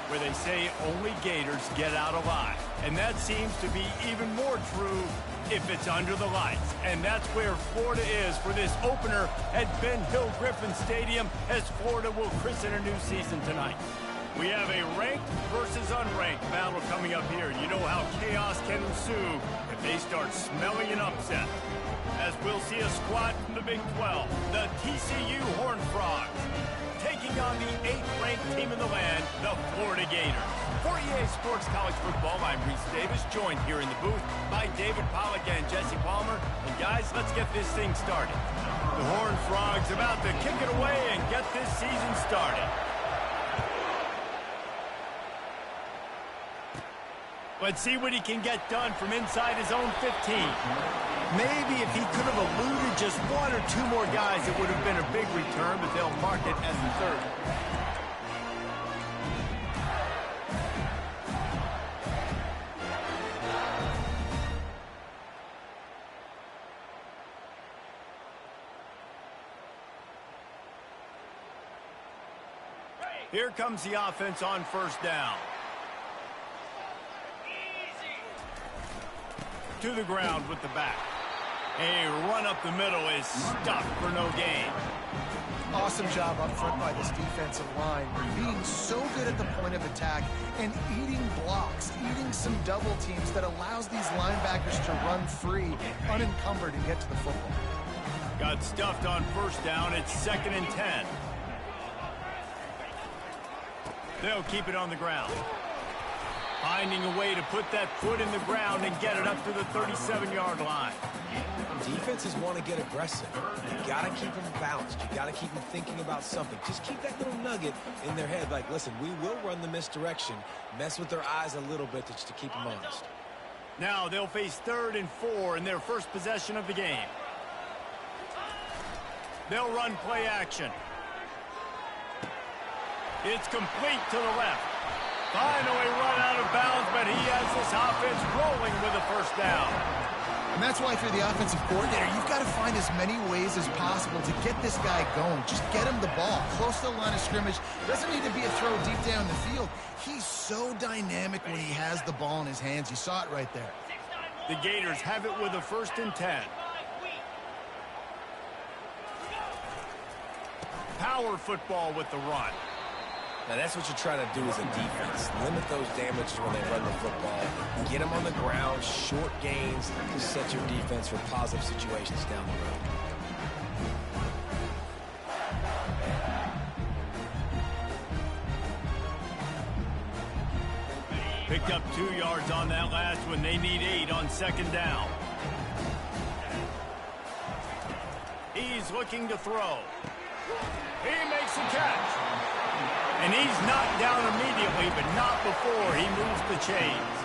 where they say only Gators get out alive. And that seems to be even more true if it's under the lights. And that's where Florida is for this opener at Ben Hill Griffin Stadium as Florida will christen a new season tonight. We have a ranked versus unranked battle coming up here. You know how chaos can ensue if they start smelling an upset. As we'll see a squad from the Big 12, the TCU Horned Frogs, taking on the 8th-ranked team in the land, the Florida Gators. For EA Sports College Football, I'm Reese Davis, joined here in the booth by David Pollack and Jesse Palmer. And guys, let's get this thing started. The Horned Frogs about to kick it away and get this season started. Let's see what he can get done from inside his own 15. Maybe if he could have eluded just one or two more guys, it would have been a big return, but they'll mark it as the third. Here comes the offense on first down. To the ground with the back. A run up the middle is stuffed for no gain. Awesome job up front by this defensive line. Being so good at the point of attack and eating blocks, eating some double teams that allows these linebackers to run free, unencumbered, and get to the football. Got stuffed on first down. It's 2nd and 10. They'll keep it on the ground. Finding a way to put that foot in the ground and get it up to the 37-yard line. Defenses want to get aggressive. You got to keep them balanced. You got to keep them thinking about something. Just keep that little nugget in their head. Like, listen, we will run the misdirection. Mess with their eyes a little bit just to keep them honest. Now they'll face 3rd and 4 in their first possession of the game. They'll run play action. It's complete to the left. Finally run out of bounds, but he has this offense rolling with a first down. And that's why if you're the offensive coordinator, you've got to find as many ways as possible to get this guy going. Just get him the ball. Close to the line of scrimmage. Doesn't need to be a throw deep down the field. He's so dynamic when he has the ball in his hands. You saw it right there. The Gators have it with a 1st and 10. Power football with the run. Now, that's what you're trying to do as a defense. Limit those damages when they run the football. Get them on the ground, short gains, to set your defense for positive situations down the road. Picked up 2 yards on that last one. They need 8 on 2nd down. He's looking to throw. He makes a catch. And he's knocked down immediately, but not before he moves the chains.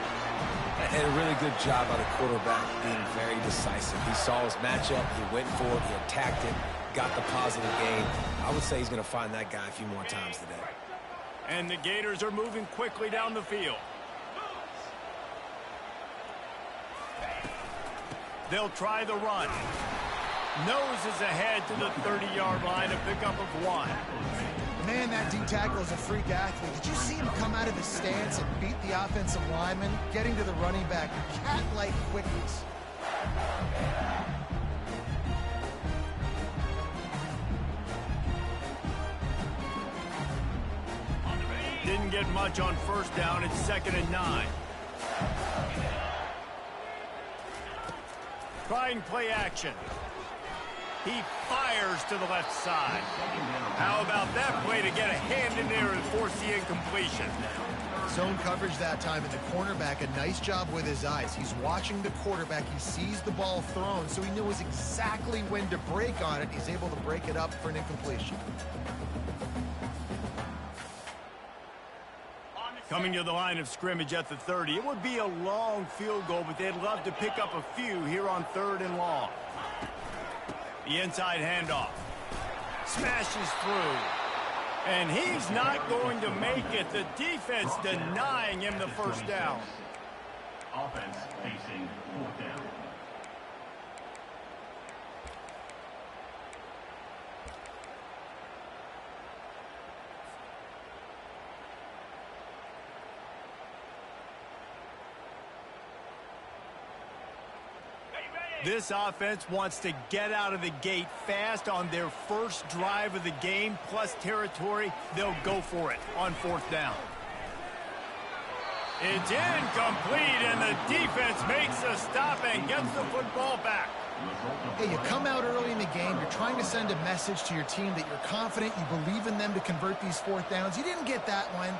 And a really good job by the quarterback being very decisive. He saw his matchup, he went for it, he attacked it, got the positive gain. I would say he's going to find that guy a few more times today. And the Gators are moving quickly down the field. They'll try the run. Noses ahead to the 30-yard line, a pickup of 1. Man, that D-tackle is a freak athlete. Did you see him come out of his stance and beat the offensive lineman, getting to the running back? Cat-like quickness. Didn't get much on first down. It's 2nd and 9. Trying play action. He fires to the left side. How about that play to get a hand in there and force the incompletion? Zone coverage that time, and the cornerback, a nice job with his eyes. He's watching the quarterback. He sees the ball thrown, so he knows exactly when to break on it. He's able to break it up for an incompletion. Coming to the line of scrimmage at the 30. It would be a long field goal, but they'd love to pick up a few here on 3rd and long. The inside handoff. Smashes through. And he's not going to make it. The defense denying him the first down. Offense facing 4th down. This offense wants to get out of the gate fast on their first drive of the game, plus territory. They'll go for it on fourth down. It's incomplete, and the defense makes a stop and gets the football back. Hey, you come out early in the game, you're trying to send a message to your team that you're confident, you believe in them to convert these fourth downs. You didn't get that one,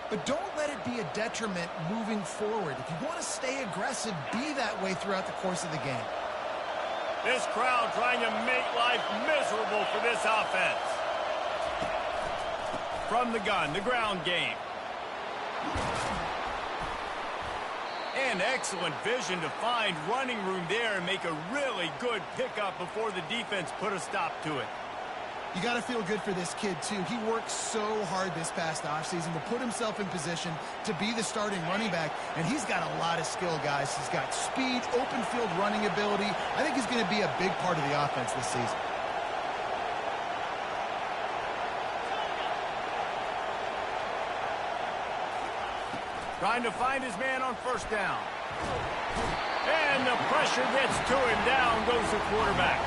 but don't let it be a detriment moving forward. If you want to stay aggressive, be that way throughout the course of the game. This crowd trying to make life miserable for this offense. From the gun, the ground game. And excellent vision to find running room there and make a really good pickup before the defense put a stop to it. You got to feel good for this kid, too. He worked so hard this past offseason to put himself in position to be the starting running back, and he's got a lot of skill, guys. He's got speed, open field running ability. I think he's going to be a big part of the offense this season. Trying to find his man on first down. And the pressure gets to him. Down goes the quarterback.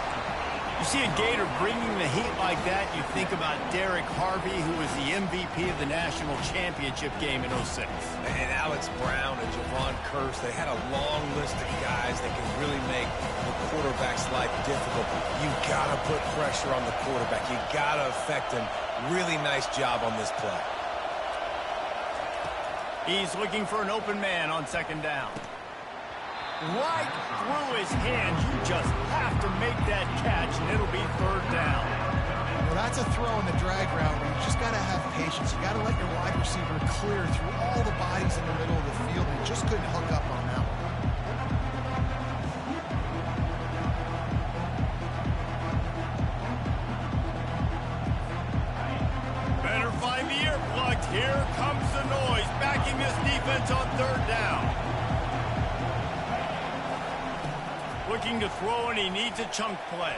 You see a Gator bringing the heat like that, you think about Derek Harvey, who was the MVP of the national championship game in '06. And Alex Brown and Javon Curse, they had a long list of guys that can really make the quarterback's life difficult. You got to put pressure on the quarterback. You got to affect him. Really nice job on this play. He's looking for an open man on second down. Right through his hands. You just have to make that catch, and it'll be third down. Well, that's a throw in the drag route where you just got to have patience. You got to let your wide receiver clear through all the bodies in the middle of the field, and you just couldn't hook up on that one. Better find the earplugs. Here comes the noise, backing this defense on third down. Looking to throw, and he needs a chunk play.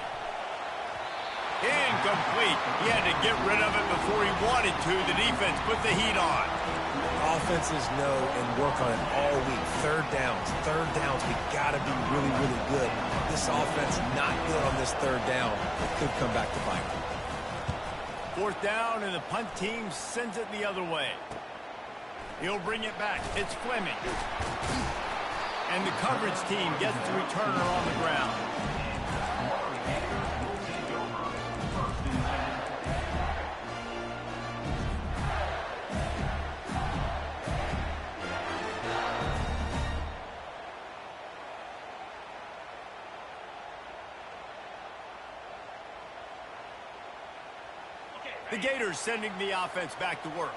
Incomplete. He had to get rid of it before he wanted to. The defense put the heat on. Offenses know and work on it all week. Third downs. We got to be really, really good. This offense not good on this third down. It could come back to bite them. Fourth down, and the punt team sends it the other way. He'll bring it back. It's Fleming. And the coverage team gets the returner on the ground. The Gators sending the offense back to work.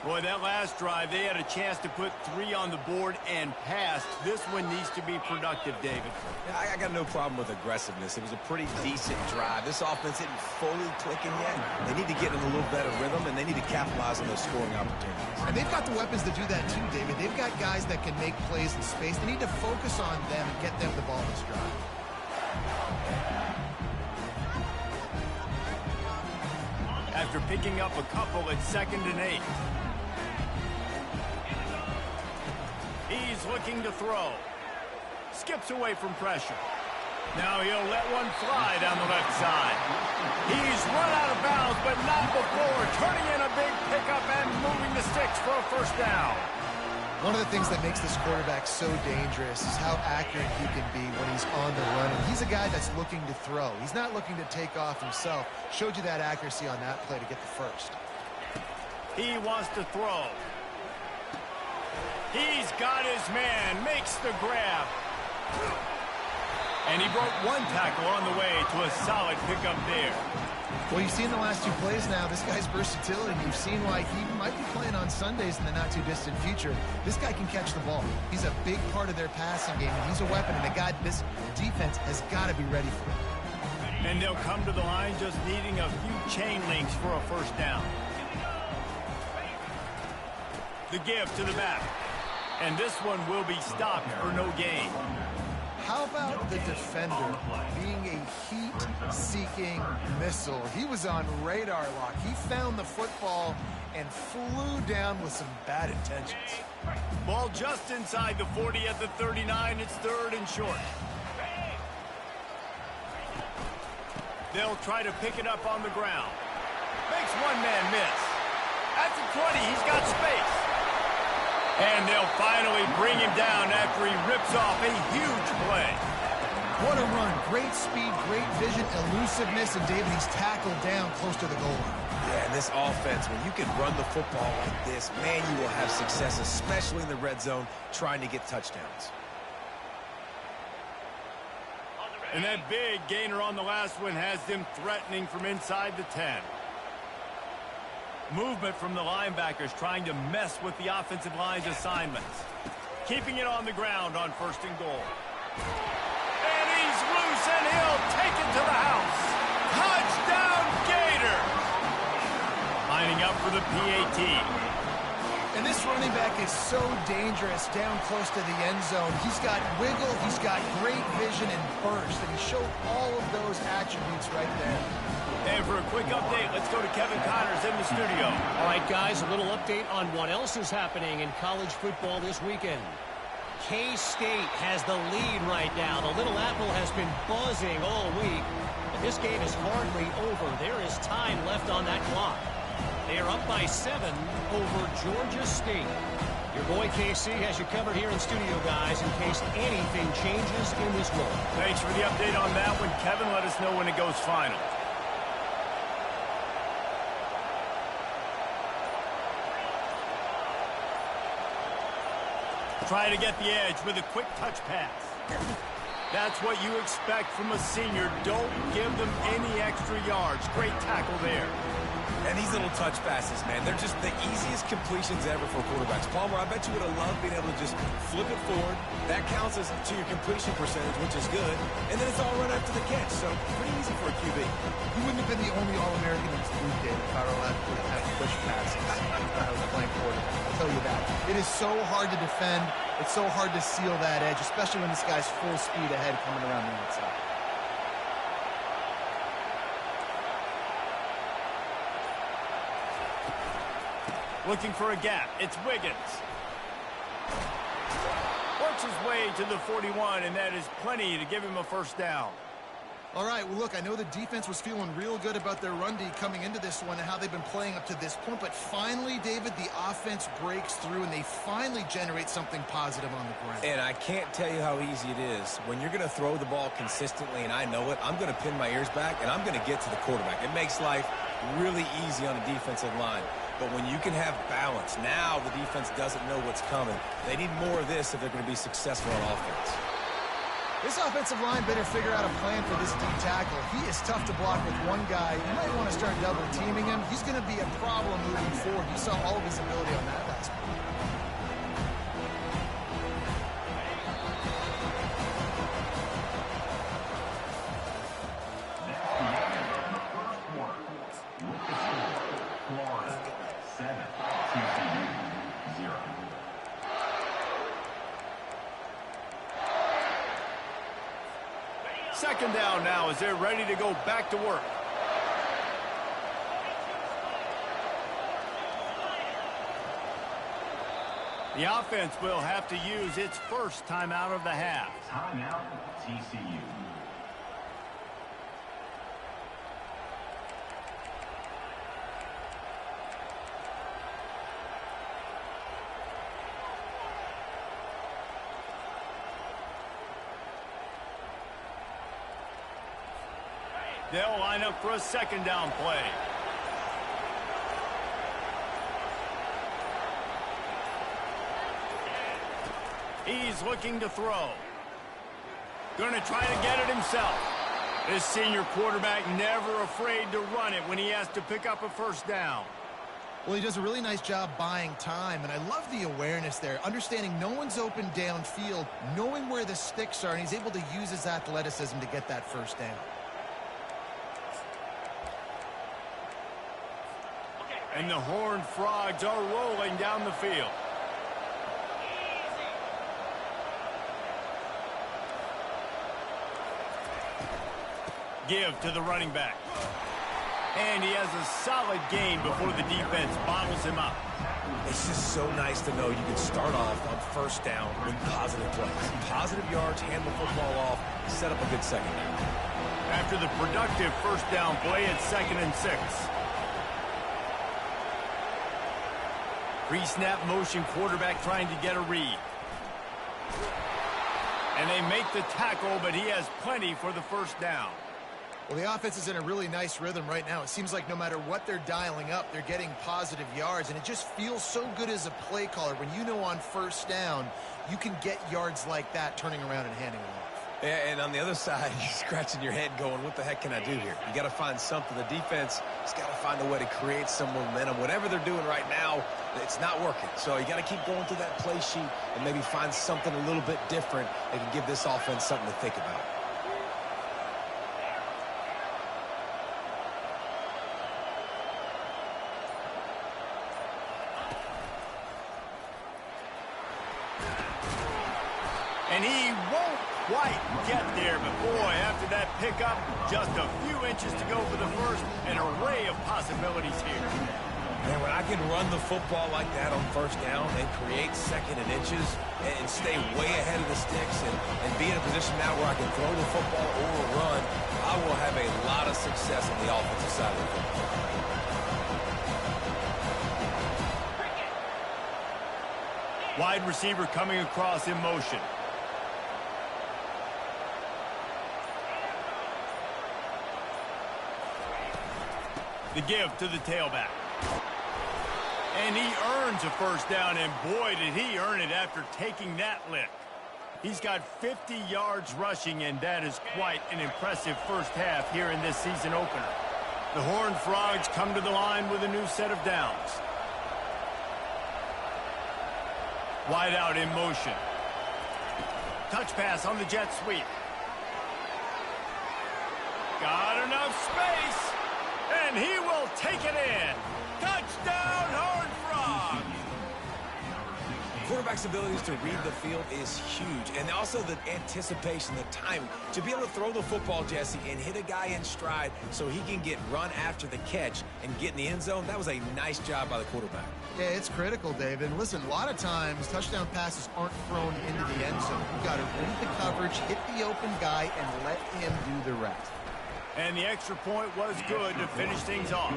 Boy, that last drive, they had a chance to put 3 on the board and passed. This one needs to be productive, David. Yeah, I got no problem with aggressiveness. It was a pretty decent drive. This offense isn't fully clicking yet. They need to get in a little better rhythm, and they need to capitalize on those scoring opportunities. And they've got the weapons to do that too, David. They've got guys that can make plays in space. They need to focus on them and get them the ball this drive. After picking up a couple at 2nd and 8. He's looking to throw. Skips away from pressure. Now he'll let one fly down the left side. He's run out of bounds, but not before. Turning in a big pickup and moving the sticks for a first down. One of the things that makes this quarterback so dangerous is how accurate he can be when he's on the run. And he's a guy that's looking to throw. He's not looking to take off himself. Showed you that accuracy on that play to get the first. He wants to throw. He's got his man, makes the grab. And he broke one tackle on the way to a solid pickup there. Well, you've seen the last 2 plays now. This guy's versatility. You've seen why he might be playing on Sundays in the not-too-distant future. This guy can catch the ball. He's a big part of their passing game, and he's a weapon, and a guy this defense has got to be ready for him. And they'll come to the line just needing a few chain links for a first down. The give to the back. And this one will be stopped for no gain. How about the defender being a heat-seeking missile? He was on radar lock. He found the football and flew down with some bad intentions. Ball just inside the 40 at the 39. It's 3rd and short. They'll try to pick it up on the ground. Makes one man miss. At the 20, he's got space. And they'll finally bring him down after he rips off a huge play. What a run. Great speed, great vision, elusiveness, and David, he's tackled down close to the goal line. Yeah, and this offense, when you can run the football like this, man, you will have success, especially in the red zone, trying to get touchdowns. And that big gainer on the last one has them threatening from inside the 10. Movement from the linebackers trying to mess with the offensive line's assignments. Keeping it on the ground on 1st and goal. And he's loose, and he'll take it to the house. Touchdown, Gators! Lining up for the PAT. And this running back is so dangerous down close to the end zone. He's got wiggle, he's got great vision and burst, and he showed all of those attributes right there. And for a quick update, let's go to Kevin Connors in the studio. All right, guys, a little update on what else is happening in college football this weekend. K-State has the lead right now. The Little Apple has been buzzing all week, but this game is hardly over. There is time left on that clock. They are up by 7 over Georgia State. Your boy KC has you covered here in studio, guys, in case anything changes in this one. Thanks for the update on that one, Kevin. Let us know when it goes final. Try to get the edge with a quick touch pass. That's what you expect from a senior. Don't give them any extra yards. Great tackle there. And these little touch passes, man, they're just the easiest completions ever for quarterbacks. Palmer, I bet you would have loved being able to just flip it forward. That counts as to your completion percentage, which is good. And then it's all run after the catch, so pretty easy for a QB. He wouldn't have been the only All-American in this group, David, if I were allowed to have push passes when I was playing quarterback. I'll tell you that. It is so hard to defend. It's so hard to seal that edge, especially when this guy's full speed ahead coming around the outside. Looking for a gap. It's Wiggins. Works his way to the 41, and that is plenty to give him a first down. All right, well, look, I know the defense was feeling real good about their run D coming into this one and how they've been playing up to this point, but finally, David, the offense breaks through and they finally generate something positive on the ground. And I can't tell you how easy it is. When you're going to throw the ball consistently, and I know it, I'm going to pin my ears back, and I'm going to get to the quarterback. It makes life really easy on the defensive line. But when you can have balance, now the defense doesn't know what's coming. They need more of this if they're going to be successful on offense. This offensive line better figure out a plan for this D tackle. He is tough to block with one guy. You might want to start double teaming him. He's going to be a problem moving forward. You saw all of his ability on that last one. Second down now as they're ready to go back to work. The offense will have to use its first timeout of the half. Timeout, TCU. They'll line up for a second down play. He's looking to throw. Going to try to get it himself. This senior quarterback never afraid to run it when he has to pick up a first down. Well, he does a really nice job buying time, and I love the awareness there, understanding no one's open downfield, knowing where the sticks are, and he's able to use his athleticism to get that first down. And the Horned Frogs are rolling down the field. Give to the running back. And he has a solid gain before the defense bottles him up. It's just so nice to know you can start off on first down with positive plays. Positive yards, hand the football off, set up a good second down. after the productive first down play at 2nd and 6. Pre-snap motion quarterback trying to get a read. And they make the tackle, but he has plenty for the first down. Well, the offense is in a really nice rhythm right now. It seems like no matter what they're dialing up, they're getting positive yards, and it just feels so good as a play caller when you know on first down you can get yards like that turning around and handing them off. Yeah, and on the other side, you're scratching your head going, what the heck can I do here? You got to find something. The defense has got to find a way to create some momentum. Whatever they're doing right now, it's not working. So you got to keep going through that play sheet and maybe find something a little bit different that can give this offense something to think about. And he won't quite get there, but boy, after that pickup, just a few inches to go for the first, an array of possibilities here. Man, when I can run the football like that on first down and create 2nd and inches and stay way ahead of the sticks and be in a position now where I can throw the football or run, I will have a lot of success on the offensive side of the football. Wide receiver coming across in motion. The give to the tailback. And he earns a first down, and boy, did he earn it after taking that lick. He's got 50 yards rushing, and that is quite an impressive first half here in this season opener. The Horned Frogs come to the line with a new set of downs. Wide out in motion. Touch pass on the jet sweep. Got enough space. And he will take it in. Touchdown, Horned Frogs! Quarterback's abilities to read the field is huge. And also the anticipation, the time to be able to throw the football, Jesse, and hit a guy in stride so he can get run after the catch and get in the end zone. That was a nice job by the quarterback. Yeah, it's critical, David. Listen, a lot of times touchdown passes aren't thrown into the end zone. You've got to read the coverage, hit the open guy, and let him do the rest. And the extra point was good to finish things off.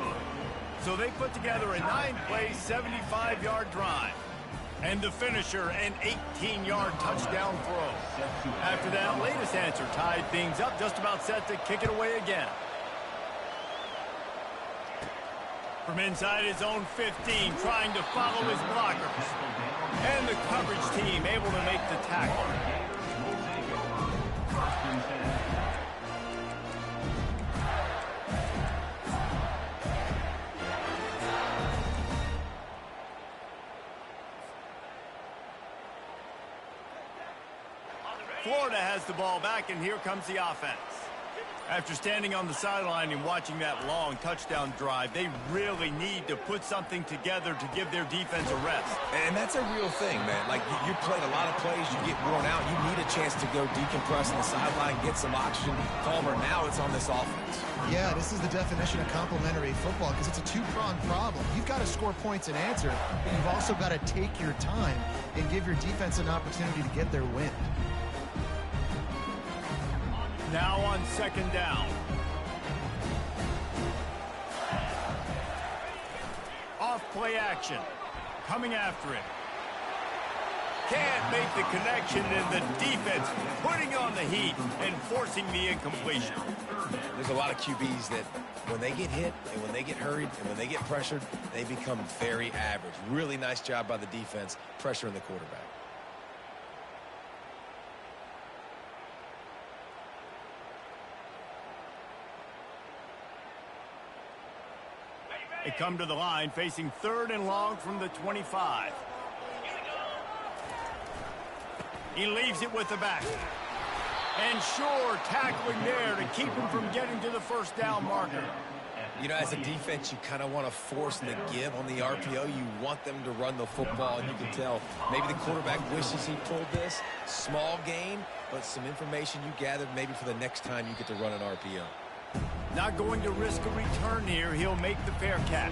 So they put together a 9-play, 75-yard drive. And the finisher, an 18-yard touchdown throw. After that latest answer tied things up, just about set to kick it away again. From inside his own 15, trying to follow his blockers. And the coverage team able to make the tackle. Florida has the ball back, and here comes the offense. After standing on the sideline and watching that long touchdown drive, they really need to put something together to give their defense a rest. And that's a real thing, man. Like, you played a lot of plays, you get worn out, you need a chance to go decompress on the sideline, get some oxygen. Palmer, now it's on this offense. Yeah, this is the definition of complementary football because it's a two-pronged problem. You've got to score points and answer, but you've also got to take your time and give your defense an opportunity to get their win. Now on 2nd down. Off play action. Coming after it. Can't make the connection, and the defense putting on the heat and forcing the incompletion. There's a lot of QBs that when they get hit and when they get hurried and when they get pressured, they become very average. Really nice job by the defense pressuring the quarterback. They come to the line facing 3rd and long from the 25. He leaves it with the back. And sure, tackling there to keep him from getting to the first down marker. You know, as a defense, you kind of want to force the give on the RPO. You want them to run the football, and you can tell maybe the quarterback wishes he pulled this. Small gain, but some information you gathered maybe for the next time you get to run an RPO. Not going to risk a return here. He'll make the fair catch.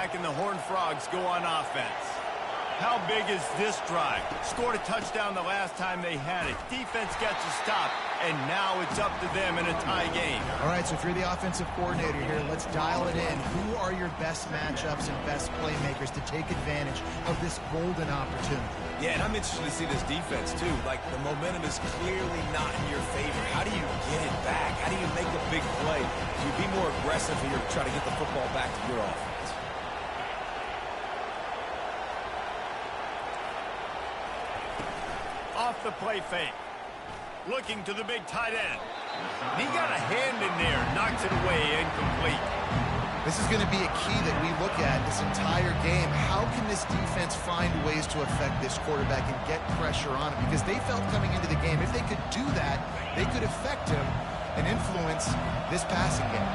quarterback and the Horned Frogs go on offense. How big is this drive? Scored a touchdown the last time they had it. Defense gets a stop, and now it's up to them in a tie game. All right, so if you're the offensive coordinator here, let's dial it in. Who are your best matchups and best playmakers to take advantage of this golden opportunity? Yeah, and I'm interested to see this defense, too. Like, the momentum is clearly not in your favor. How do you get it back? How do you make a big play? Do you be more aggressive here to try to get the football back to your offense? Off the play fake. Looking to the big tight end. He got a hand in there. Knocks it away, incomplete. This is going to be a key that we look at this entire game. How can this defense find ways to affect this quarterback and get pressure on him? Because they felt coming into the game, if they could do that, they could affect him and influence this passing game.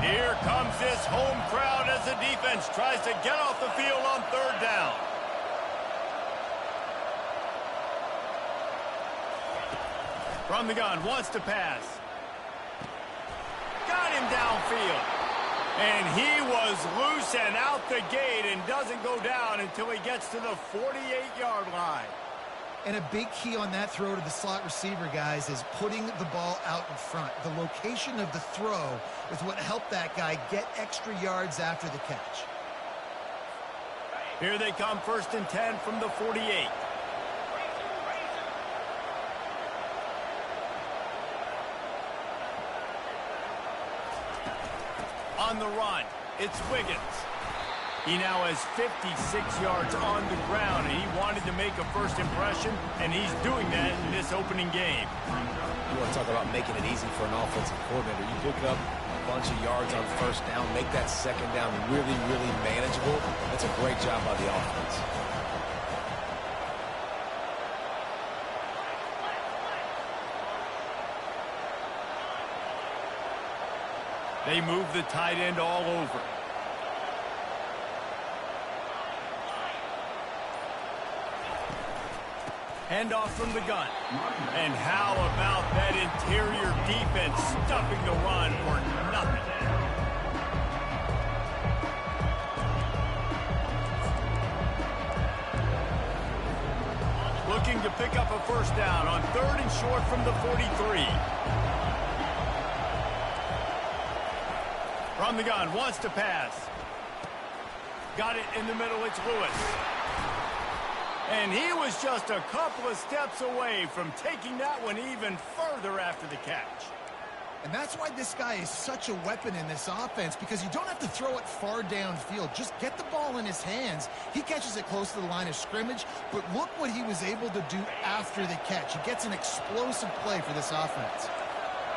Here comes this home crowd as the defense tries to get off the field on third down. From the gun, wants to pass. Got him downfield. And he was loose and out the gate and doesn't go down until he gets to the 48-yard line. And a big key on that throw to the slot receiver, guys, is putting the ball out in front. The location of the throw is what helped that guy get extra yards after the catch. Here they come, 1st and 10 from the 48. On the run, it's Wiggins. He now has 56 yards on the ground, and he wanted to make a first impression, and he's doing that in this opening game. You want to talk about making it easy for an offensive coordinator. You pick up a bunch of yards on first down, make that second down really, really manageable. That's a great job by the offense. They move the tight end all over. Handoff from the gun. And how about that interior defense stuffing the run for nothing? Looking to pick up a first down on 3rd and short from the 43. From the gun, wants to pass. Got it in the middle, it's Lewis. And he was just a couple of steps away from taking that one even further after the catch. And that's why this guy is such a weapon in this offense, because you don't have to throw it far downfield. Just get the ball in his hands. He catches it close to the line of scrimmage, but look what he was able to do after the catch. He gets an explosive play for this offense.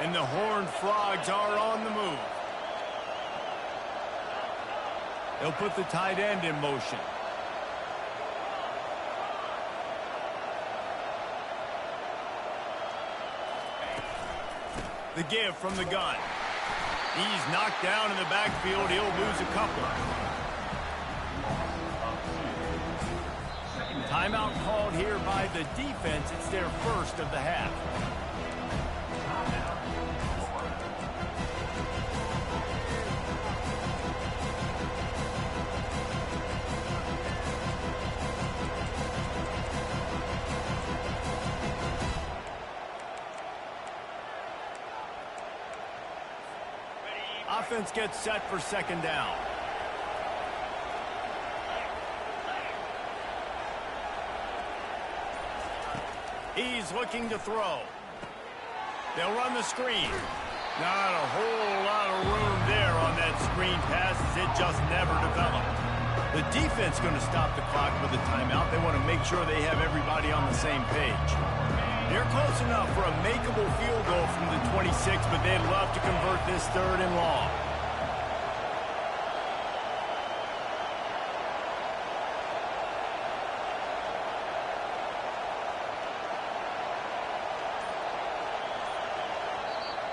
And the Horned Frogs are on the move. They'll put the tight end in motion. The give from the gun. He's knocked down in the backfield. He'll lose a couple. Timeout called here by the defense. It's their first of the half. Offense gets set for 2nd down. He's looking to throw. They'll run the screen. Not a whole lot of room there on that screen pass, as it just never developed. The defense going to stop the clock with a timeout. They want to make sure they have everybody on the same page. They're close enough for a makeable field goal from the 26, but they'd love to convert this 3rd and long.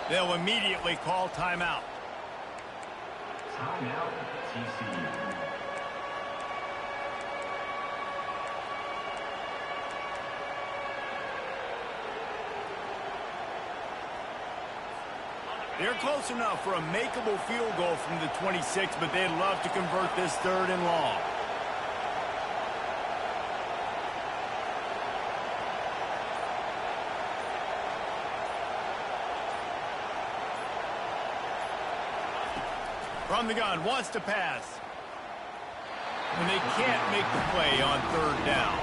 They'll immediately call timeout. Timeout, TCU. They're close enough for a makeable field goal from the 26, but they'd love to convert this 3rd and long. From the gun, wants to pass. And they can't make the play on 3rd down.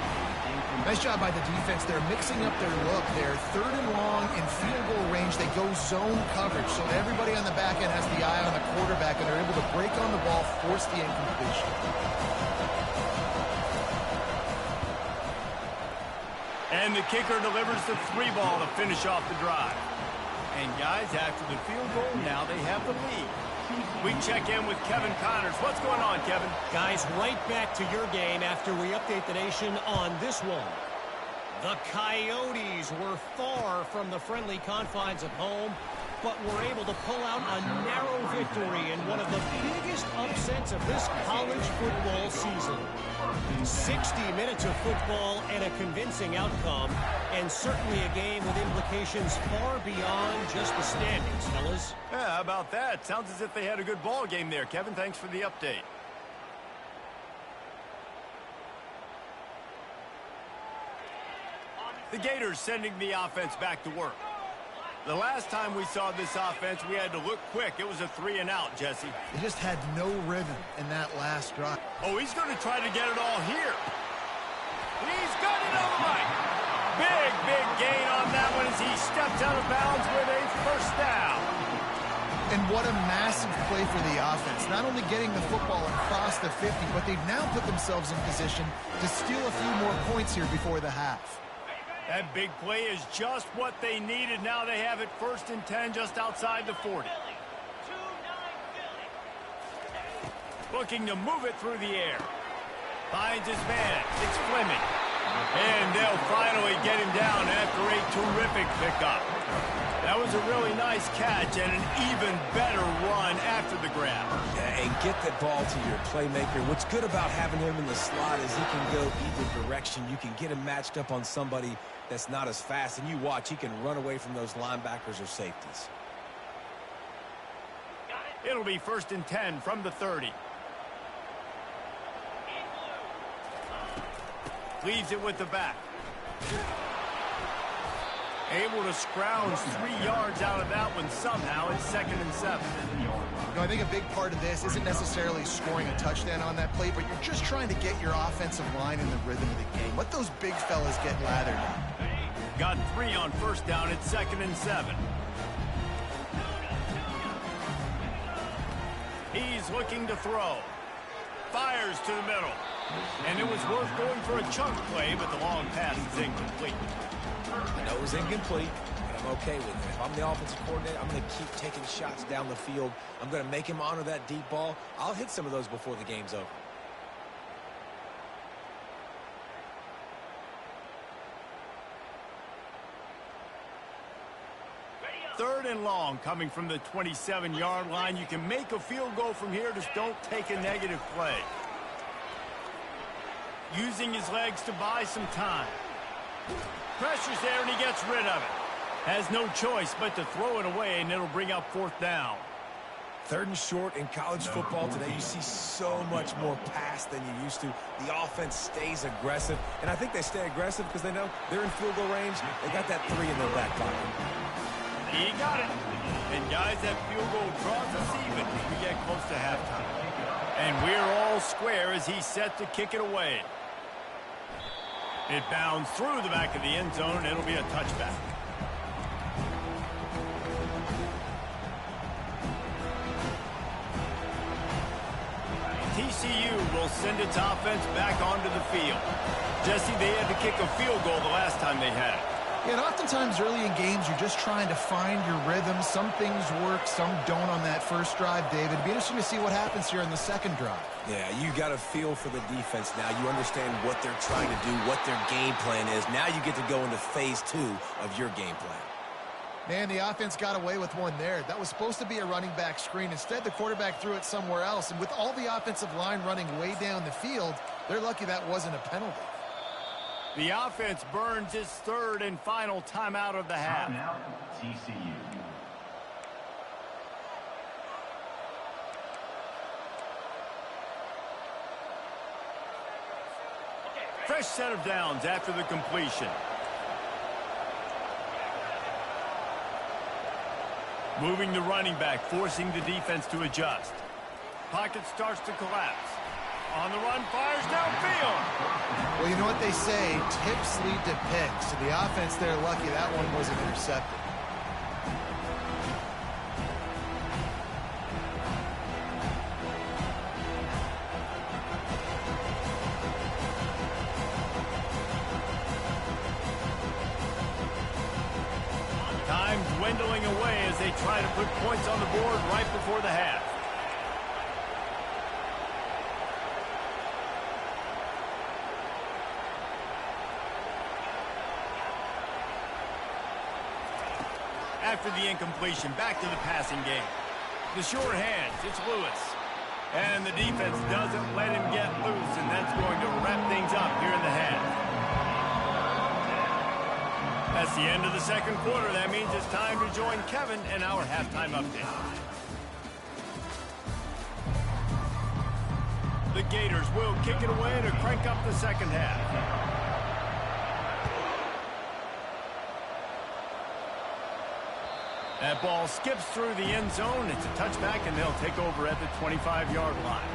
Nice job by the defense. They're mixing up their look. They're 3rd and long in field goal range. They go zone coverage, so everybody on the back end has the eye on the quarterback, and they're able to break on the ball, force the incompletion. And the kicker delivers the 3 ball to finish off the drive. And guys, after the field goal, now they have the lead. We check in with Kevin Connors. What's going on, Kevin? Guys, right back to your game after we update the nation on this one. The Coyotes were far from the friendly confines of home, but were able to pull out a narrow victory in one of the biggest upsets of this college football season. 60 minutes of football and a convincing outcome, and certainly a game with implications far beyond just the standings, fellas. Yeah, how about that? Sounds as if they had a good ball game there, Kevin. Thanks for the update. The Gators sending the offense back to work. The last time we saw this offense, we had to look quick. It was a 3-and-out, Jesse. They just had no rhythm in that last drive. Oh, he's going to try to get it all here. He's got it on the right. Big gain on that one as he steps out of bounds with a 1st down. And what a massive play for the offense. Not only getting the football across the 50, but they've now put themselves in position to steal a few more points here before the half. That big play is just what they needed. Now they have it 1st and 10 just outside the 40. Looking to move it through the air. Finds his man. It's Fleming. And they'll finally get him down after a terrific pickup. That was a really nice catch and an even better run after the grab. Yeah, and get the ball to your playmaker. What's good about having him in the slot is he can go either direction. You can get him matched up on somebody that's not as fast, and you watch, he can run away from those linebackers or safeties. It'll be 1st and 10 from the 30. Leaves it with the back. Able to scrounge 3 yards out of that one somehow. It's 2nd and 7. You know, I think a big part of this isn't necessarily scoring a touchdown on that play, but you're just trying to get your offensive line in the rhythm of the game. Let those big fellas get lathered. Got 3 on 1st down. It's 2nd and 7. He's looking to throw. Fires to the middle. And it was worth going for a chunk play, but the long pass is incomplete. I know it was incomplete, but I'm okay with it. If I'm the offensive coordinator, I'm going to keep taking shots down the field. I'm going to make him honor that deep ball. I'll hit some of those before the game's over. Third and long coming from the 27-yard line. You can make a field goal from here. Just don't take a negative play. Using his legs to buy some time. Pressure's there, and he gets rid of it. Has no choice but to throw it away, and it'll bring up 4th down. 3rd and short in college football today. You see so much more pass than you used to. The offense stays aggressive, and I think they stay aggressive because they know they're in field goal range. They got that 3 in their back pocket. He got it. And, guys, that field goal draws us even as we get close to halftime. And we're all square as he's set to kick it away. It bounds through the back of the end zone, and it'll be a touchback. TCU will send its offense back onto the field. Jesse, they had to kick a field goal the last time they had it. Yeah, and oftentimes early in games, you're just trying to find your rhythm. Some things work, some don't on that first drive, David. It'd be interesting to see what happens here in the second drive. Yeah, you got a feel for the defense now. You understand what they're trying to do, what their game plan is. Now you get to go into phase 2 of your game plan. Man, the offense got away with one there. That was supposed to be a running back screen. Instead, the quarterback threw it somewhere else. And with all the offensive line running way down the field, they're lucky that wasn't a penalty. The offense burns its 3rd and final timeout of the half. Timeout, TCU. fresh set of downs after the completion. Moving the running back, forcing the defense to adjust. Pocket starts to collapse. On the run, fires downfield. Well, you know what they say, tips lead to picks. So the offense there, lucky that one wasn't intercepted. Time dwindling away as they try to put points on the board right before the half. After the incompletion, back to the passing game. The short hands, it's Lewis. And the defense doesn't let him get loose, and that's going to wrap things up here in the half. That's the end of the second quarter. That means it's time to join Kevin in our halftime update. The Gators will kick it away to crank up the second half. That ball skips through the end zone. It's a touchback, and they'll take over at the 25-yard line.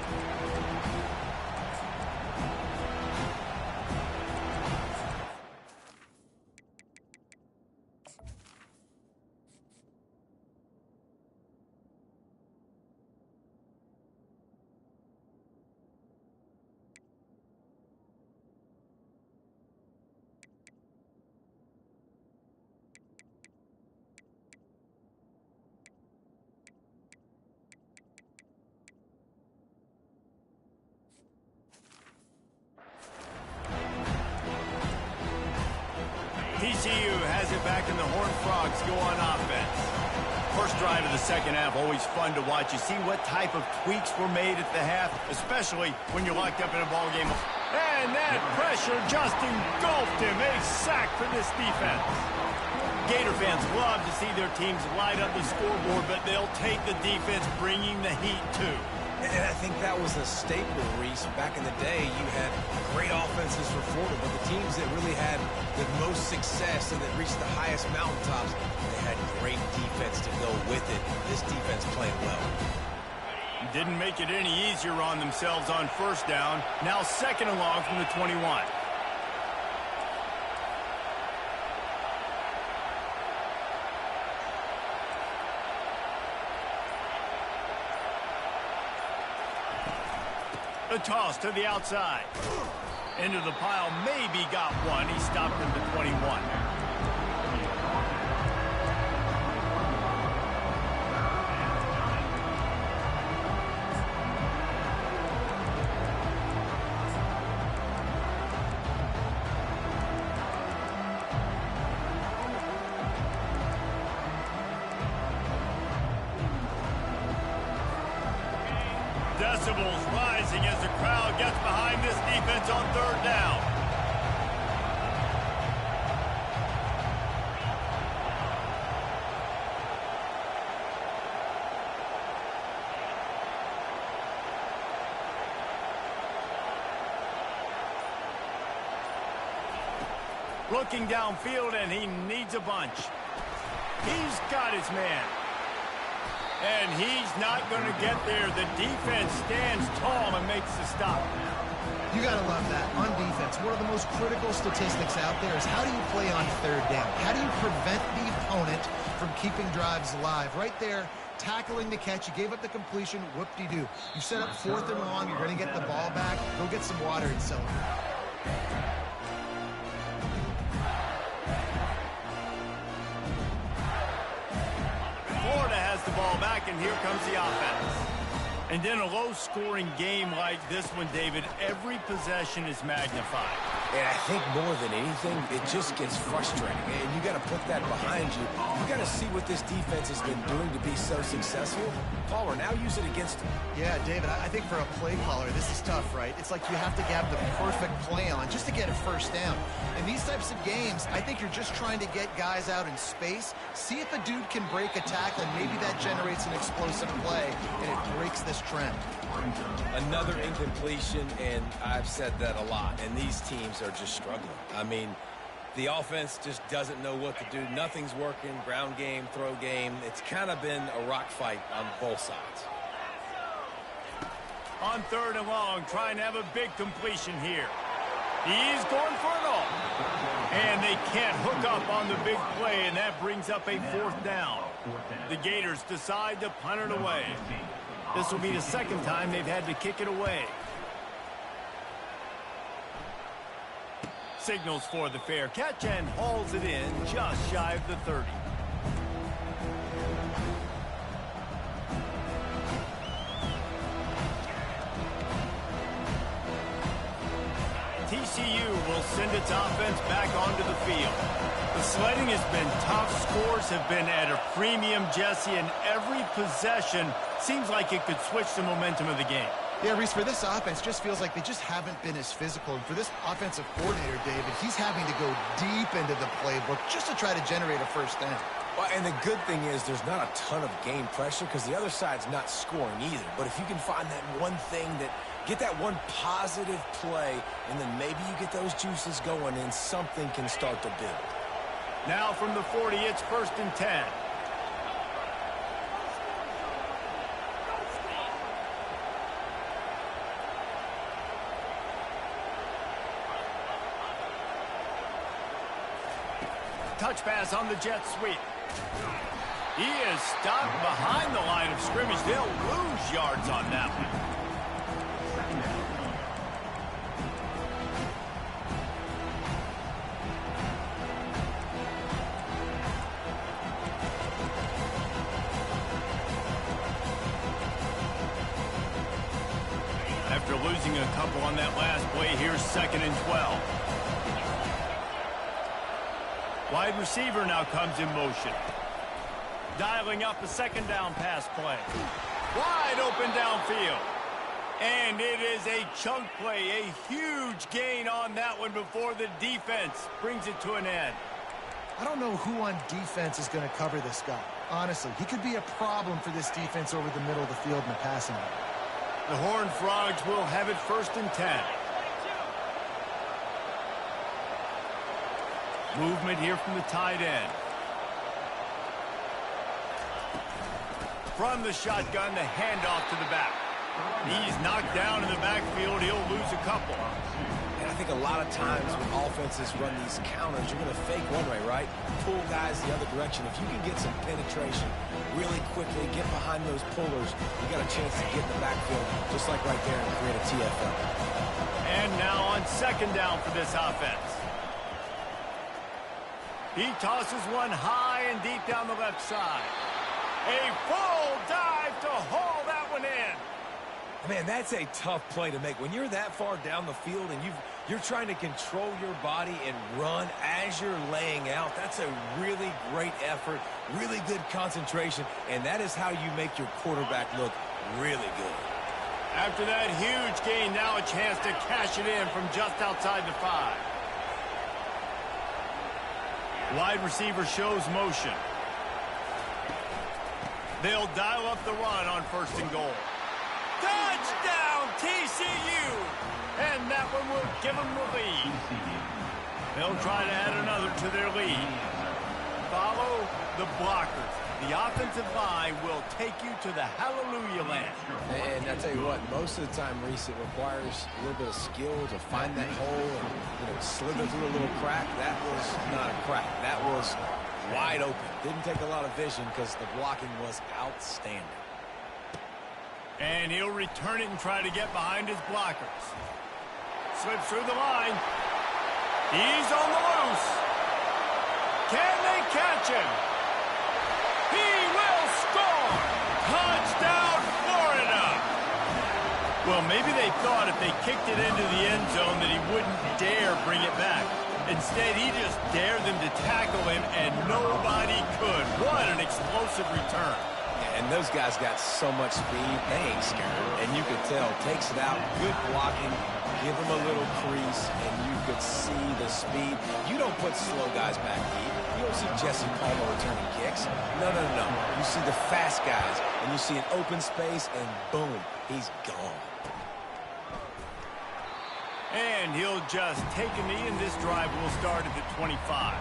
TCU has it back, and the Horned Frogs go on offense. First drive of the second half, always fun to watch. You see what type of tweaks were made at the half, especially when you're locked up in a ball game. And that pressure just engulfed him. A sack for this defense. Gator fans love to see their teams light up the scoreboard, but they'll take the defense bringing the heat too. And I think that was a staple, Reese. Back in the day, you had great offenses for Florida, but the teams that really had the most success and that reached the highest mountaintops, they had great defense to go with it. This defense playing well. Didn't make it any easier on themselves on first down. Now second and long from the 21. The toss to the outside. Into the pile, maybe got one. He stopped him to 21. Decibels rising as the crowd gets behind this defense on third down. Looking downfield, and he needs a bunch. He's got his man. And he's not going to get there. The defense stands tall and makes the stop. You got to love that. On defense, one of the most critical statistics out there is how do you play on third down? How do you prevent the opponent from keeping drives alive? Right there, tackling the catch. You gave up the completion. Whoop-de-doo. You set up fourth and long. You're going to get the ball back. Go get some water and celebrate. Florida has the ball back, and here comes the offense. And in a low-scoring game like this one, David, every possession is magnified. And I think more than anything, it just gets frustrating. And you got to put that behind you. You got to see what this defense has been doing to be so successful. Caller, now use it against them. Yeah, David, I think for a play caller, this is tough, right? It's like you have to have the perfect play on just to get a first down. In these types of games, I think you're just trying to get guys out in space, see if a dude can break a tackle, and maybe that generates an explosive play, and it breaks this trend. Another incompletion, and I've said that a lot, and these teams are just struggling. I mean, the offense just doesn't know what to do. Nothing's working. Ground game, throw game. It's kind of been a rock fight on both sides. On 3rd and long, trying to have a big completion here. He's going for it all. And they can't hook up on the big play, and that brings up a 4th down. The Gators decide to punt it away. This will be the 2nd time they've had to kick it away. Signals for the fair catch and hauls it in just shy of the 30. TCU will send its offense back onto the field. The sledding has been tough. Scores have been at a premium, Jesse, and every possession seems like it could switch the momentum of the game. Yeah, Reese, for this offense, just feels like they just haven't been as physical. And for this offensive coordinator, David, he's having to go deep into the playbook just to try to generate a 1st down. Well, and the good thing is there's not a ton of game pressure because the other side's not scoring either. But if you can find that one thing that get that one positive play, and then maybe you get those juices going and something can start to build. Now from the 40, it's 1st and 10. Touch pass on the jet sweep. He is stopped behind the line of scrimmage. They'll lose yards on that one. After losing a couple on that last play, here's 2nd and 12. Wide receiver now comes in motion. Dialing up a 2nd down pass play. Wide open downfield. And it is a chunk play, a huge gain on that one before the defense brings it to an end. I don't know who on defense is going to cover this guy. Honestly, he could be a problem for this defense over the middle of the field in the passing game. The Horned Frogs will have it 1st and 10. Movement here from the tight end. From the shotgun, the handoff to the back. He's knocked down in the backfield. He'll lose a couple. And I think a lot of times when offenses run these counters, you're going to fake one way, right? Pull guys the other direction. If you can get some penetration really quickly, get behind those pullers, you got a chance to get in the backfield, just like right there, and create a TFL. And now on 2nd down for this offense. He tosses one high and deep down the left side. A full dive to haul that one in. Man, that's a tough play to make. When you're that far down the field and you're trying to control your body and run as you're laying out, that's a really great effort, really good concentration, and that is how you make your quarterback look really good. After that huge gain, now a chance to cash it in from just outside the 5. Wide receiver shows motion. They'll dial up the run on 1st and goal. Touchdown, TCU! And that one will give them the lead. They'll try to add another to their lead. Follow the blockers. The offensive line will take you to the hallelujah land. And I tell you what, most of the time, Reese, it requires a little bit of skill to find that hole and slither through a little crack. That was not a crack. That was wide open. Didn't take a lot of vision because the blocking was outstanding. And he'll return it and try to get behind his blockers. Slips through the line. He's on the loose. Can they catch him? He will score! Touchdown, Florida! Well, maybe they thought if they kicked it into the end zone that he wouldn't dare bring it back. Instead, he just dared them to tackle him, and nobody could. What an explosive return. Yeah, And those guys got so much speed, they ain't scared. And you could tell, takes it out, good blocking, give them a little crease, and you could see the speed. You don't put slow guys back deep. You don't see Jesse Palmer returning kicks. No, no, no, no. You see the fast guys, and you see an open space, and boom, he's gone. And he'll just take a knee, and this drive will start at the 25.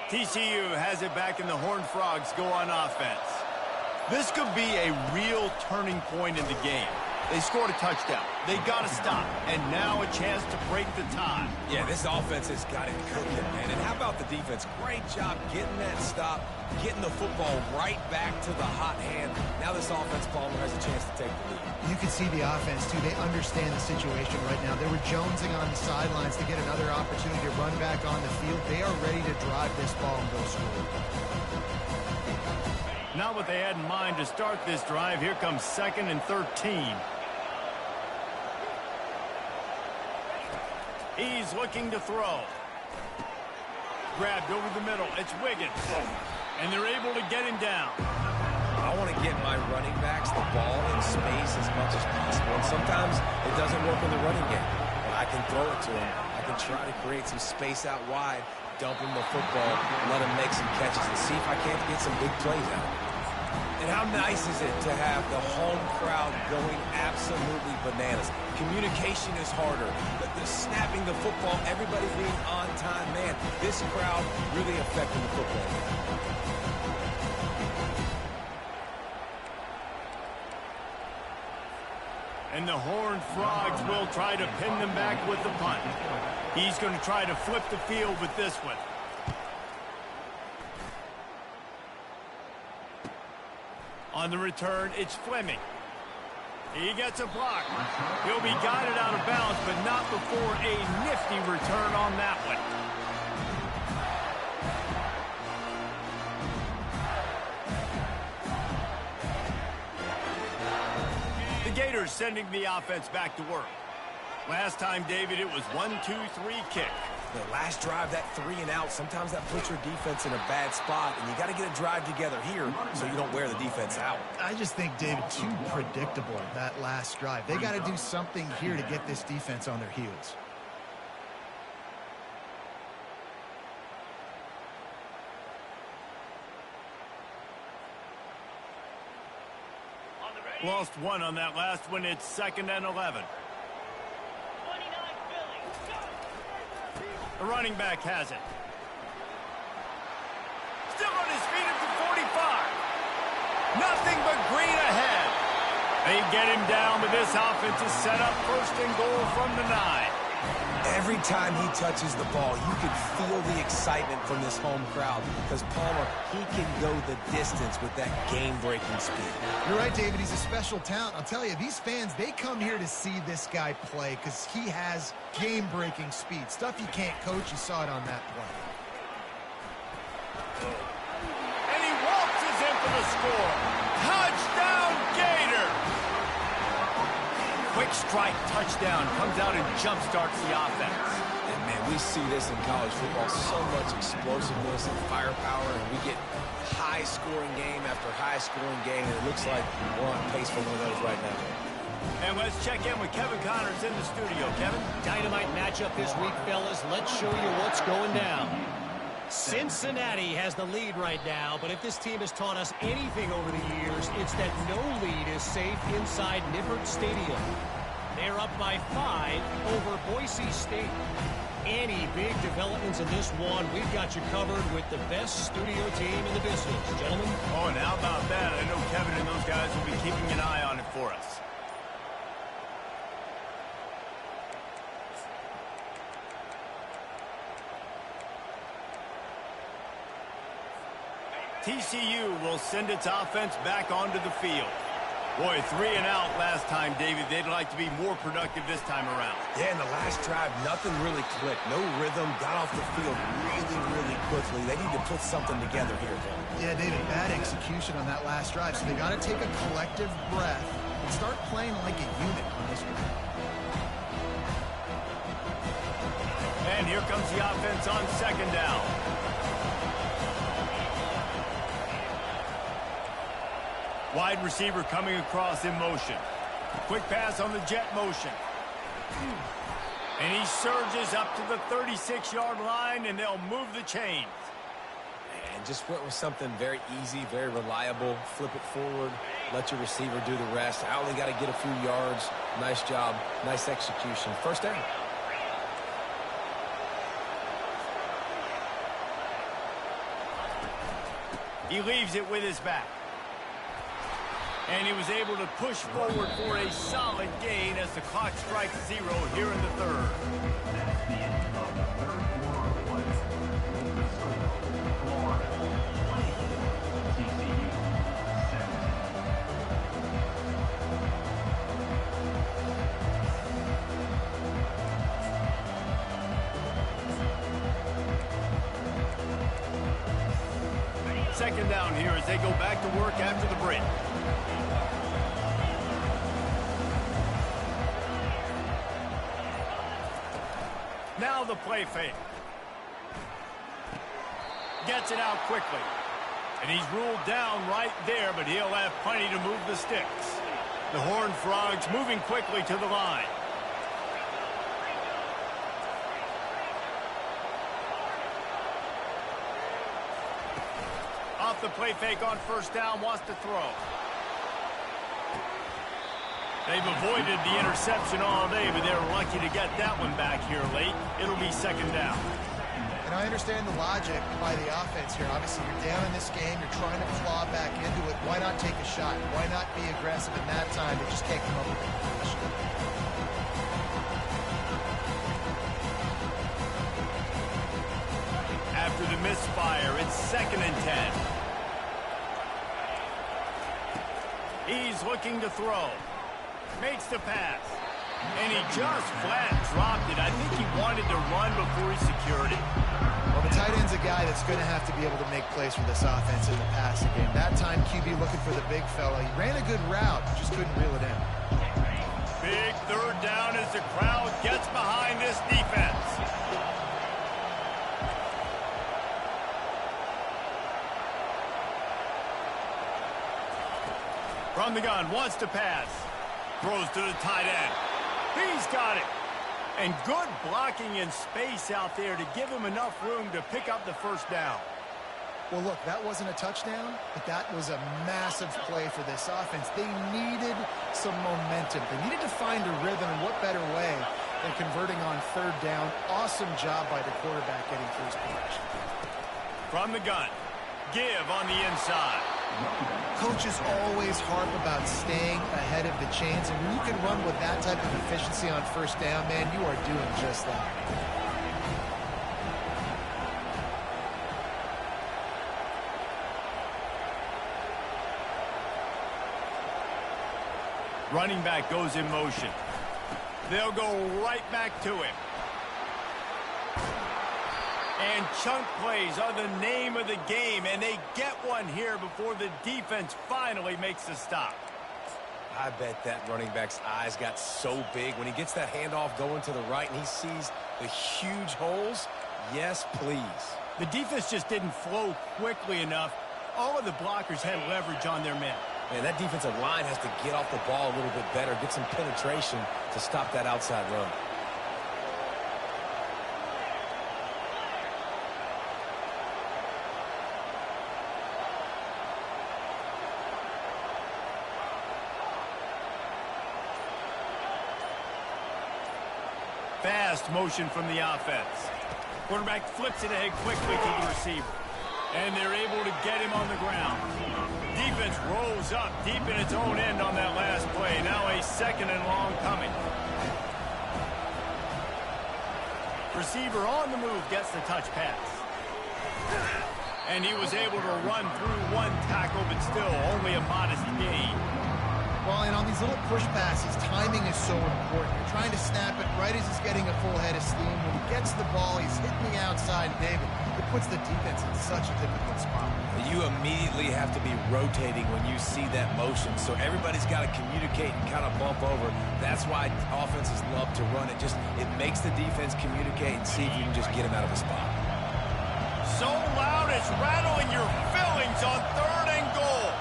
TCU has it back, and the Horned Frogs go on offense. This could be a real turning point in the game. They scored a touchdown. They got to stop. And now a chance to break the tie. Yeah, this offense has got it cooking, man. And how about the defense? Great job getting that stop, getting the football right back to the hot hand. Now this offense, Palmer, has a chance to take the lead. You can see the offense, too. They understand the situation right now. They were jonesing on the sidelines to get another opportunity to run back on the field. They are ready to drive this ball and go score. Not what they had in mind to start this drive. Here comes 2nd and 13. He's looking to throw. Grabbed over the middle. It's Wiggins. And they're able to get him down. I want to get my running backs the ball in space as much as possible. And sometimes it doesn't work in the running game. But I can throw it to him. I can try to create some space out wide, dump him the football, let him make some catches, and see if I can't get some big plays out. And how nice is it to have the home crowd going absolutely bananas? Communication is harder, but the snapping the football, everybody being on time, man, this crowd really affecting the football game. And the Horned Frogs will try to pin them back with the punt. He's going to try to flip the field with this one. On the return, it's Fleming. He gets a block. He'll be guided out of bounds, but not before a nifty return on that one. The Gators sending the offense back to work. Last time, David, it was 1-2-3 kick. The last drive, that 3 and out, sometimes that puts your defense in a bad spot, and you got to get a drive together here so you don't wear the defense out. I just think, David, too predictable, that last drive. They got to do something here to get this defense on their heels. Lost one on that last one. It's 2nd and 11. The running back has it. Still on his feet at the 45. Nothing but green ahead. They get him down, but this offense is set up 1st and goal from the 9. Every time he touches the ball, you can feel the excitement from this home crowd because Palmer, he can go the distance with that game-breaking speed. You're right, David. He's a special talent. I'll tell you, these fans, they come here to see this guy play because he has game-breaking speed. Stuff you can't coach. You saw it on that play. And he waltzes in for the score. Touchdown, Gators! Quick strike touchdown comes out and jump-starts the offense. And, man, we see this in college football, so much explosiveness and firepower, and we get high-scoring game after high-scoring game, and it looks like we're on pace for one of those right now. And let's check in with Kevin Connors in the studio. Kevin? Dynamite matchup this week, fellas. Let's show you what's going down. Cincinnati has the lead right now, but if this team has taught us anything over the years, it's that no lead is safe inside Nippert Stadium. They're up by 5 over Boise State. Any big developments in this one, we've got you covered with the best studio team in the business. Gentlemen? Oh, and how about that? I know Kevin and those guys will be keeping an eye on it for us. TCU will send its offense back onto the field. Boy, 3 and out last time, David. They'd like to be more productive this time around. Yeah, in the last drive, nothing really clicked. No rhythm, got off the field really quickly. They need to put something together here, though. Yeah, David, bad execution on that last drive. So they got to take a collective breath and start playing like a unit on this one. And here comes the offense on second down. Wide receiver coming across in motion. Quick pass on the jet motion. And he surges up to the 36-yard line, and they'll move the chains. And just went with something very easy, very reliable. Flip it forward, let your receiver do the rest. I only got to get a few yards. Nice job, nice execution. First down. He leaves it with his back. And he was able to push forward for a solid gain as the clock strikes 0 here in the third. That's the end of the third quarter of play. The score, Florida 20, TCU 17. Second down here as they go back to work after the break. Now the play fake. Gets it out quickly. And he's ruled down right there, but he'll have plenty to move the sticks. The Horned Frogs moving quickly to the line. Off the play fake on first down, wants to throw. They've avoided the interception all day, but they're lucky to get that one back here late. It'll be second down. And I understand the logic by the offense here. Obviously, you're down in this game. You're trying to claw back into it. Why not take a shot? Why not be aggressive in that time? They just can't come up with a completion. After the misfire, it's 2nd and 10. He's looking to throw. Makes the pass. And he just flat dropped it. I think he wanted to run before he secured it. Well, the tight end's a guy that's going to have to be able to make plays for this offense in the passing game. That time, QB looking for the big fella. He ran a good route, just couldn't reel it in. Big third down as the crowd gets behind this defense. From the gun, wants to pass. Throws to the tight end. He's got it. And good blocking in space out there to give him enough room to pick up the first down. Well, look, that wasn't a touchdown, but that was a massive play for this offense. They needed some momentum. They needed to find a rhythm, and what better way than converting on third down. Awesome job by the quarterback getting through his progression. From the gun, give on the inside. Coaches always harp about staying ahead of the chains, and when you can run with that type of efficiency on first down, man, you are doing just that. Running back goes in motion. They'll go right back to him. And chunk plays are the name of the game, and they get one here before the defense finally makes a stop. I bet that running back's eyes got so big when he gets that handoff going to the right and he sees the huge holes. Yes, please. The defense just didn't flow quickly enough. All of the blockers had leverage on their men. Man, that defensive line has to get off the ball a little bit better, get some penetration to stop that outside run. Fast motion from the offense. Quarterback flips it ahead quickly to the receiver. And they're able to get him on the ground. Defense rolls up deep in its own end on that last play. Now a 2nd and long coming. Receiver on the move gets the touch pass. And he was able to run through one tackle, but still only a modest gain. Well, and on these little push passes, timing is so important. You're trying to snap it right as he's getting a full head of steam. When he gets the ball, he's hitting the outside, David. It puts the defense in such a difficult spot. You immediately have to be rotating when you see that motion, so everybody's got to communicate and kind of bump over. That's why offenses love to run it. It makes the defense communicate and see if you can just get him out of a spot. So loud it's rattling your fillings on 3rd and goal.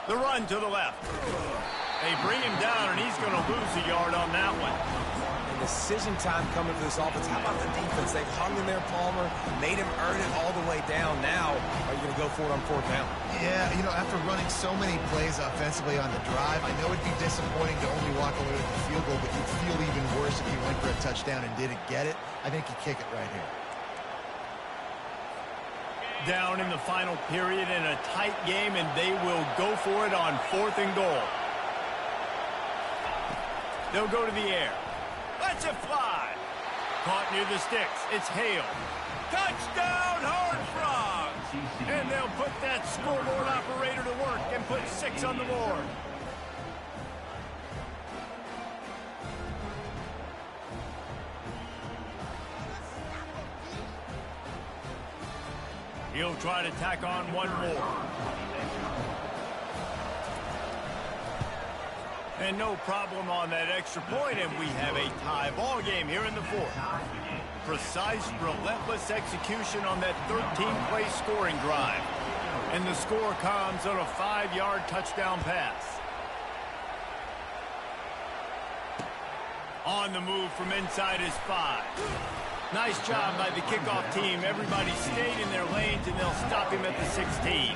The run to the left. They bring him down, and he's going to lose a yard on that one. And decision time coming for this offense. How about the defense? They've hung in there, Palmer, made him earn it all the way down. Now, are you going to go for it on 4th down? Yeah, you know, after running so many plays offensively on the drive, I know it'd be disappointing to only walk away with the field goal, but you'd feel even worse if you went for a touchdown and didn't get it. I think you kick it right here. Down in the final period in a tight game, and they will go for it on 4th and goal. They'll go to the air. Let's it fly. Caught near the sticks. It's Hale. Touchdown, Horned Frogs! And they'll put that scoreboard operator to work and put 6 on the board. He'll try to tack on one more. And no problem on that extra point, and we have a tie ball game here in the 4th. Precise, relentless execution on that 13-play scoring drive. And the score comes on a 5-yard touchdown pass. On the move from inside his 5. Nice job by the kickoff team. Everybody stayed in their lanes, and they'll stop him at the 16.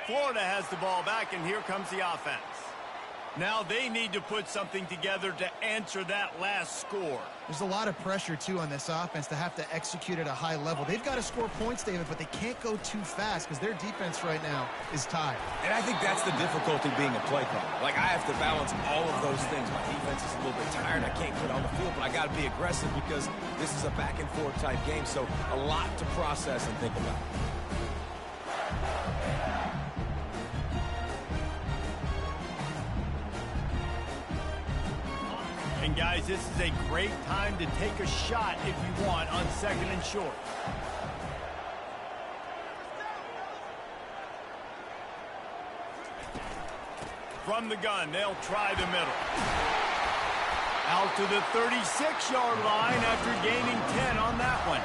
Florida has the ball back, and here comes the offense. Now they need to put something together to answer that last score. There's a lot of pressure, too, on this offense to have to execute at a high level. They've got to score points, David, but they can't go too fast because their defense right now is tired. And I think that's the difficulty being a play caller. Like, I have to balance all of those things. My defense is a little bit tired. I can't get on the field, but I got to be aggressive because this is a back-and-forth type game, so a lot to process and think about. And guys, this is a great time to take a shot if you want on 2nd and short. From the gun, they'll try the middle. Out to the 36-yard line after gaining 10 on that one.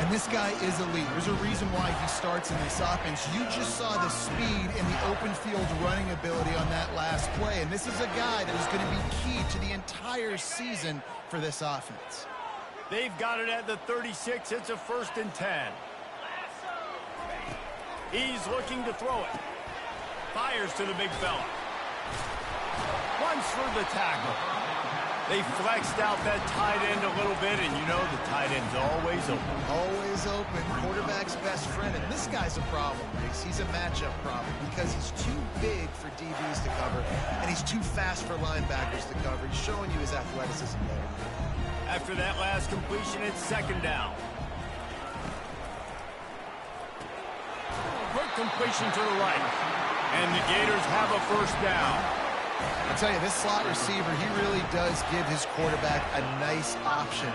And this guy is elite. There's a reason why he starts in this offense. You just saw the speed and the open field running ability on that last play. And this is a guy that is going to be key to the entire season for this offense. They've got it at the 36. It's a 1st and 10. He's looking to throw it. Fires to the big fella. Runs for the tackle. They flexed out that tight end a little bit, and you know the tight end's always open. Always open. Quarterback's best friend. And this guy's a problem, Reese. He's a matchup problem because he's too big for DBs to cover, and he's too fast for linebackers to cover. He's showing you his athleticism there. After that last completion, it's 2nd down. Quick completion to the right. And the Gators have a 1st down. I'll tell you, this slot receiver, he really does give his quarterback a nice option.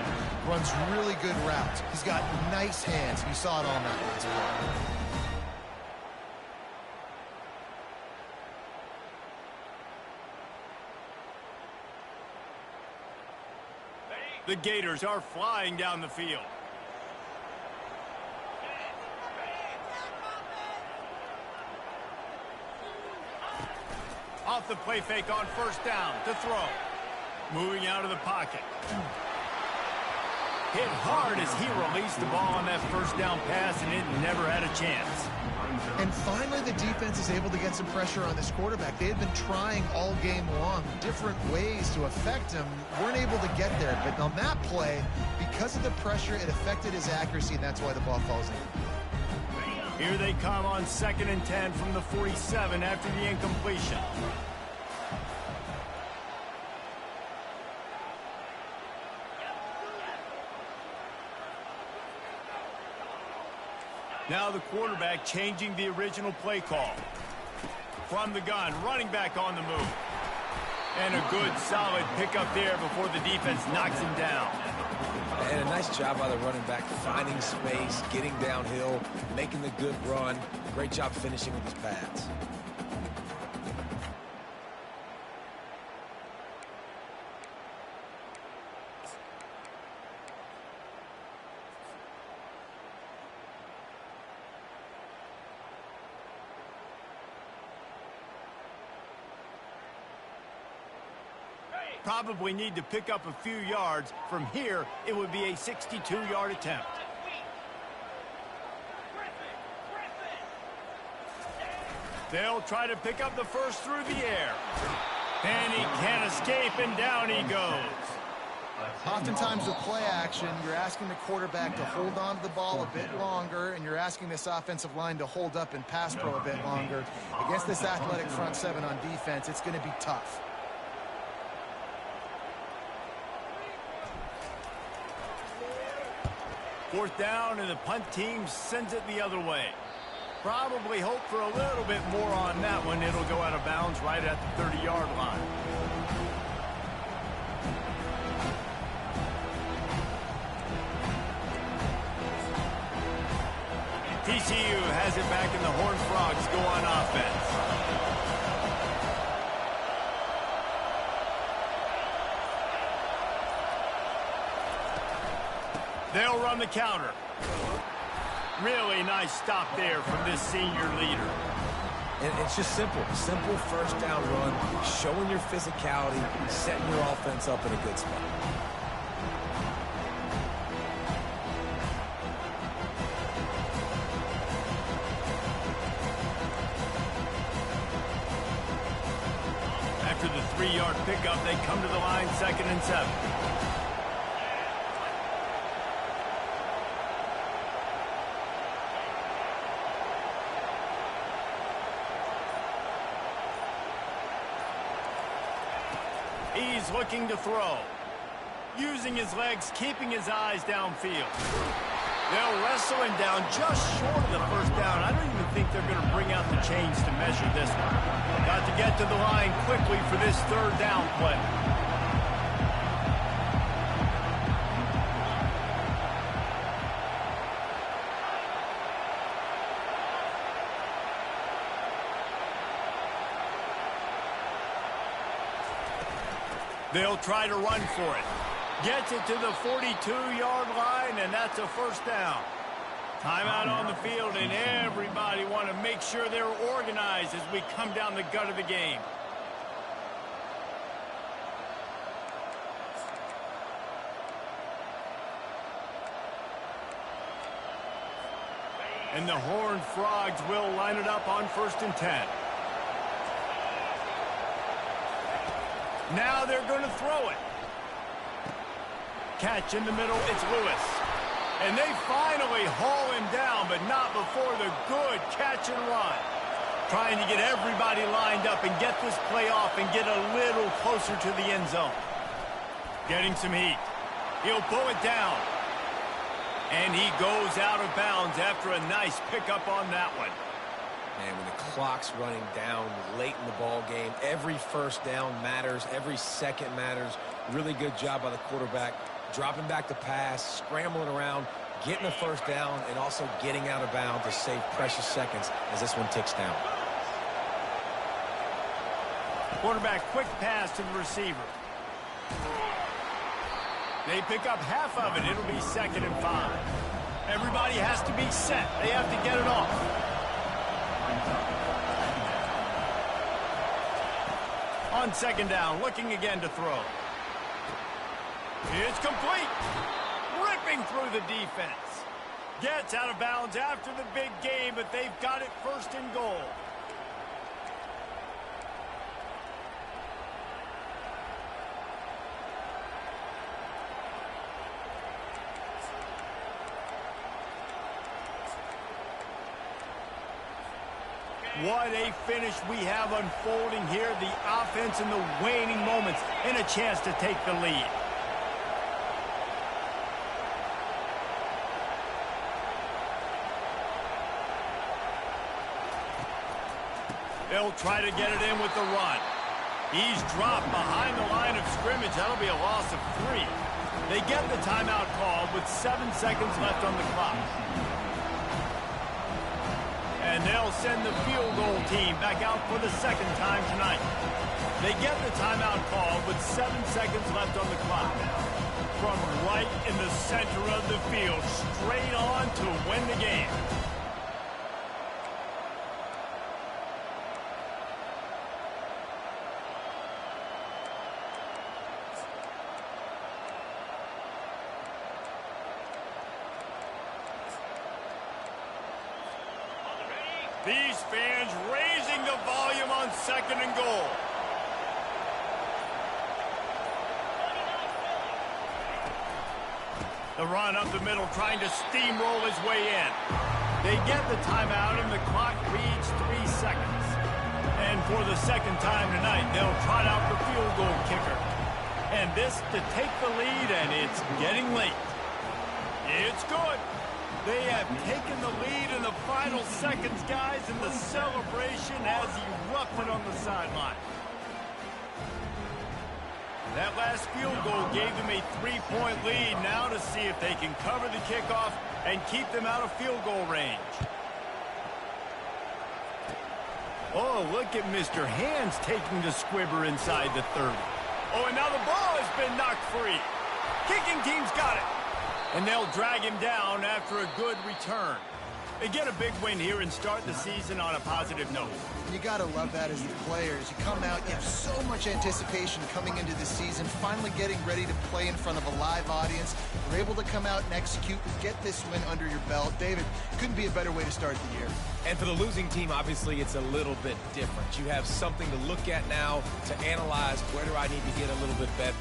Runs really good routes. He's got nice hands. You saw it all in that last play. The Gators are flying down the field. Off the play fake on 1st down to throw. Moving out of the pocket. Hit hard as he released the ball on that 1st down pass, and it never had a chance. And finally, the defense is able to get some pressure on this quarterback. They had been trying all game long different ways to affect him. Weren't able to get there. But on that play, because of the pressure, it affected his accuracy, and that's why the ball falls in. Here they come on 2nd and 10 from the 47 after the incompletion. Now the quarterback changing the original play call. From the gun, running back on the move. And a good, solid pickup there before the defense knocks him down. And a nice job by the running back, finding space, getting downhill, making the good run. Great job finishing with his pads. Probably need to pick up a few yards. From here, it would be a 62-yard attempt. They'll try to pick up the first through the air. And he can't escape, and down he goes. Oftentimes with play action, you're asking the quarterback to hold on to the ball a bit longer, and you're asking this offensive line to hold up and pass pro a bit longer. Against this athletic front seven on defense, it's going to be tough. Fourth down, and the punt team sends it the other way. Probably hope for a little bit more on that one. It'll go out of bounds right at the 30-yard line. TCU has it back, and the Horned Frogs go on offense. They'll run the counter. Really nice stop there from this senior leader. And it's just simple. Simple first down run, showing your physicality, setting your offense up in a good spot. After the 3-yard pickup, they come to the line 2nd and 7. He's looking to throw. Using his legs, keeping his eyes downfield. They'll wrestle him down just short of the first down. I don't even think they're going to bring out the chains to measure this one. Got to get to the line quickly for this 3rd down play. They'll try to run for it. Gets it to the 42-yard line, and that's a first down. Timeout on the field, and everybody want to make sure they're organized as we come down the gut of the game. And the Horned Frogs will line it up on 1st and 10. Now they're going to throw it. Catch in the middle, it's Lewis. And they finally haul him down, but not before the good catch and run. Trying to get everybody lined up and get this play off and get a little closer to the end zone. Getting some heat. He'll pull it down. And he goes out of bounds after a nice pickup on that one. And when the clock's running down late in the ball game, every first down matters, every second matters. Really good job by the quarterback, dropping back to pass, scrambling around, getting a first down, and also getting out of bounds to save precious seconds as this one ticks down. Quarterback, quick pass to the receiver. They pick up half of it. It'll be 2nd and 5. Everybody has to be set. They have to get it off. On 2nd down, looking again to throw. It's complete. Ripping through the defense. Gets out of bounds after the big game, but they've got it 1st and goal. What a finish we have unfolding here. The offense in the waning moments and a chance to take the lead. They'll try to get it in with the run. He's dropped behind the line of scrimmage. That'll be a loss of 3. They get the timeout called with 7 seconds left on the clock. And they'll send the field goal team back out for the second time tonight. They get the timeout called with 7 seconds left on the clock. From right in the center of the field, straight on to win the game. These fans raising the volume on 2nd and goal. The run up the middle, trying to steamroll his way in. They get the timeout, and the clock reads 3 seconds. And for the second time tonight, they'll trot out the field goal kicker. And this to take the lead, and it's getting late. It's good. They have taken the lead in the final seconds, guys, and the celebration has erupted on the sideline. That last field goal gave them a 3-point lead. Now to see if they can cover the kickoff and keep them out of field goal range. Oh, look at Mr. Hands taking the squibber inside the 30. Oh, and now the ball has been knocked free. Kicking team's got it. And they'll drag him down after a good return. They get a big win here and start the season on a positive note. You got to love that as the players. You come out, you have so much anticipation coming into the season, finally getting ready to play in front of a live audience. You're able to come out and execute and get this win under your belt. David, couldn't be a better way to start the year. And for the losing team, obviously, it's a little bit different. You have something to look at now to analyze where do I need to get a little bit better.